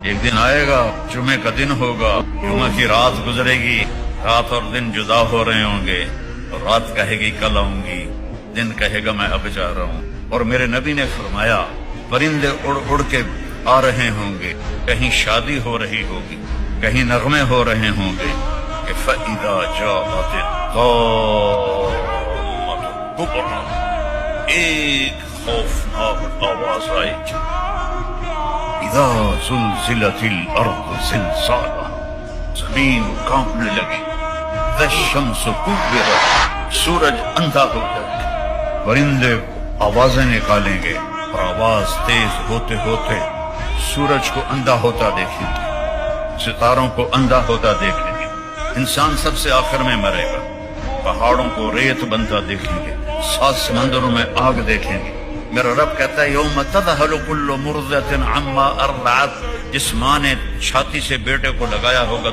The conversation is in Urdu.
ایک دن آئے گا، جمعے کا دن ہوگا، جمعہ کی رات گزرے گی، رات اور دن جدا ہو رہے ہوں گے، اور رات کہے گی کل آؤں گی، دن کہے گا میں اب جا رہا ہوں۔ اور میرے نبی نے فرمایا پرندے اڑ اڑ کے آ رہے ہوں گے، کہیں شادی ہو رہی ہوگی، کہیں نغمے ہو رہے ہوں گے کہ فَإِذَا جَاءَتِ الطَّامَّةُ الْكُبْرىٰ، ایک خوفناک آواز آئے گی، اذا زلزلت الارض زلزالها، زمین کانپنے لگی، اذا الشمس کورت، سورج اندھا ہو جائے گا، پرندے آوازیں نکالیں گے اور آواز تیز ہوتے ہوتے سورج کو اندھا ہوتا دیکھیں گے، ستاروں کو اندھا ہوتا دیکھیں گے، انسان سب سے آخر میں مرے گا، پہاڑوں کو ریت بنتا دیکھیں گے، 7 سمندروں میں آگ دیکھیں گے۔ میرا رب کہتا ہے یوم تذہل کل مرضعۃ عما ارضعت، جس ماں نے چھاتی سے بیٹے کو لگایا ہوگا